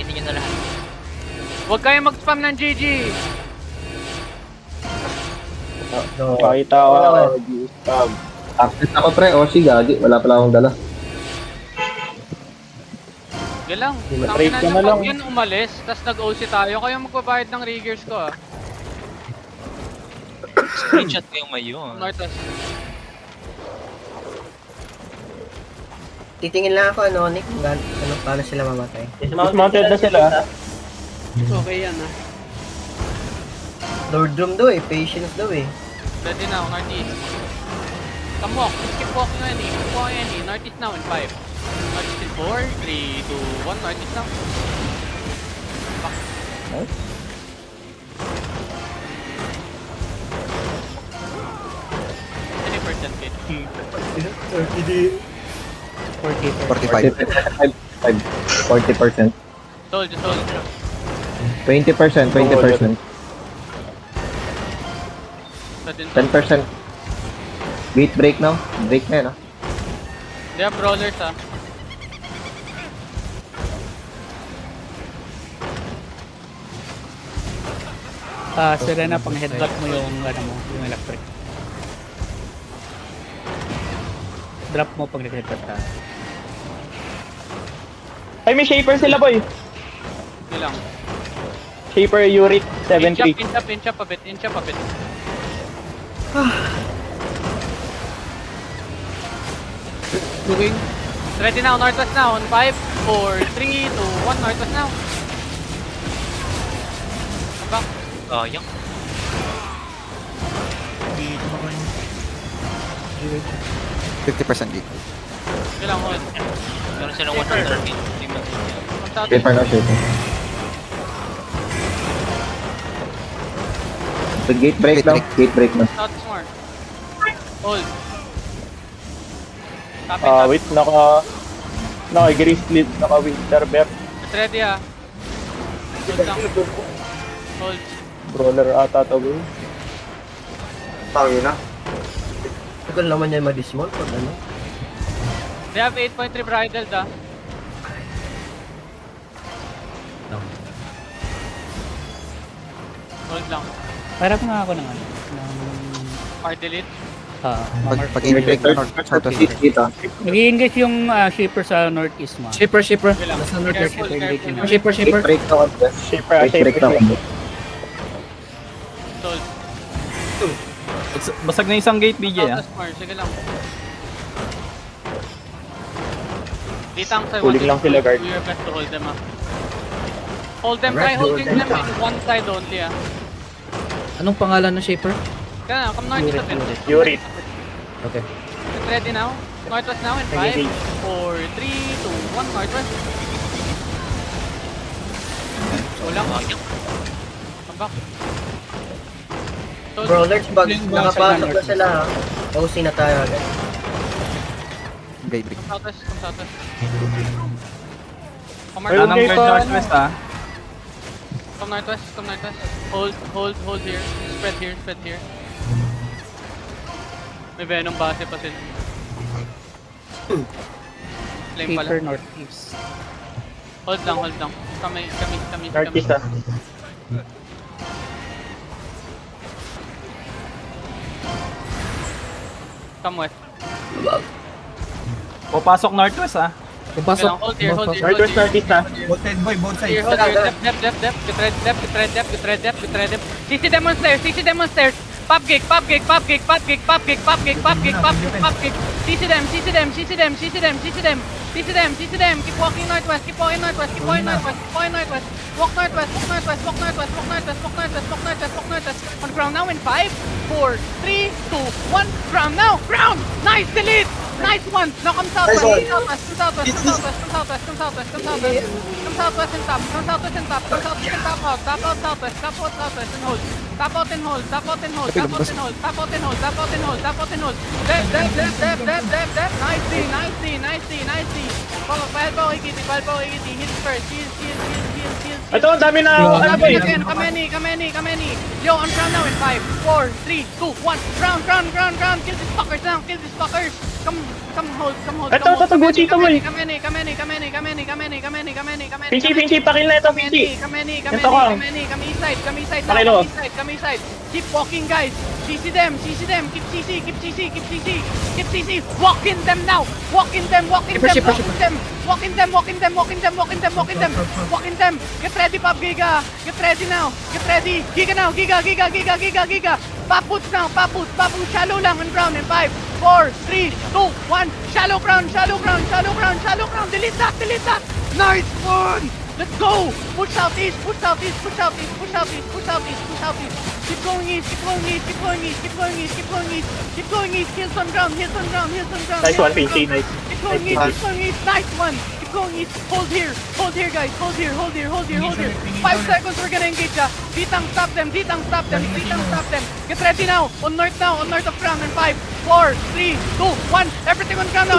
kainin nyo na lahat. Huwag kayong mag-spam ng GG. Pakita ko. Spam. Access ako pre, Oshi gagi. Wala pala akong dala. Sige lang. Trade ka na lang. Pag yan umalis, tas nag-OC tayo, kayo magbabayad ng riggers ko ah. Screenshot ko yung mayo. Northwest. Titingin lang ako, Nick, kung paano sila mamatay. Dismounted na sila. Okay yan ah. Lord Room daw eh, patience daw eh. Ready now, Northeast. Come walk. Keep walking any. Keep walking any. Northeast now in 5. Northeast in 4, 3, 2, 1. Northeast now. Back. Nice. Any percent kid? 40%. Told you, told you. 20%. 20%. Ready 10%. Gate break now. Break na yun ah. They have brawlers ah. Serena, pang headbutt mo yung ano mo, yung electric. Drop mo pag nag-headbutt ka. Ay, may shaper sila, boy. Hindi lang. Shaper Yurik 7-3. Inch up a bit, inch up a bit. Looking. Ready now, Northwest now. On 5, 4, 3, 2, 1. Northwest now. Come back. Sayang. 50% gate. Sige lang, hold. Meron silang 130. Hindi mo din. Come south. Shaper na, shaper. The gate break Gate now. break. Gate break na. South is more. Hold. Tap it, Wait, naka-grizzly, naka-winter bear. It's ready ah. Hold lang. Hold. Brawler ata to, boy. Tagal naman yan ma-dismount pag ano. They have 8.3 bridled ah. Hold lang. Para ko nga ako ng ano. Hard delete. Pag in-break na northwest. Dito. Nag-i-engage yung shipper sa northeast mo. Shipper. Sige lang. Nasa northwest. Careful, careful. Shipper. Gate break na, West. Shaper, Gate break na. Hold. Basag na isang gate, BJ, South is more. Sige lang. Ditang sa Huling lang sila, guard. Do your best to hold them ah. Hold them, try holding them in one side only ah. Anong pangalan ng shipper? Kaya na, come northeast a bit. Yurik. Okay. Get ready now. Northwest now in 5, 4, 3, 2, 1. Northwest. Ulang. Come back. Told you. Brawlers, pag nakapasok na sila ha, OC na tayo agad. Gate break. Come southwest, come southwest. Come Ayun, northwest. gate pa. Northwest, ah. Come northwest, come northwest. Hold here. Spread here. May Venom base pa sila. Flame pala. Shipper northeast. Hold lang. Kami. Northeast, ah. Come west. Papasok northwest, ah. Papasok. Hold here. Northwest, northeast, ah. Here, hold here. Depth. Get red depth. CC demon stairs. Pop gig. CC them. Keep walking northwest. Walk northwest. On ground now in 5, 4, 3, 2, 1. Ground now. Nice delete. Nice one. Now come southwest and top. Tap out southwest and hold. Tap out and hold. Depth. Nice. Pahal pa ikiti. Hit first. Heal. Ito, ang dami na, ano, boy. Come any. Yo, on ground now in 5, 4, 3, 2, 1. Ground. Kill these fuckers now. Come hold. Ito, Gucci, ito, boy. Come in. Pinchi, pakil na ito, Pinchi. Ito ka. Come east Pakilo. side. Keep walking, guys. CC them. Keep CC. Walk in them now. Walk in them. Walk in them. Get ready, Pop Giga. Get ready now. Giga now. Giga. Paput now. Paput. Shallow lang on ground in 5, 4, 3, 2, 1. Shallow ground. Delete that. Nice one. Let's go. Push southeast. Keep going east. Heels on ground. Nice one, Pinchi. Nice. Keep going east. Nice one. Keep going east. Hold here, guys. Hold here. 5 seconds, we're gonna engage ya. Ditang stop them. Get ready now. On north of ground in 5, 4, 3, 2, 1. Everything on ground now.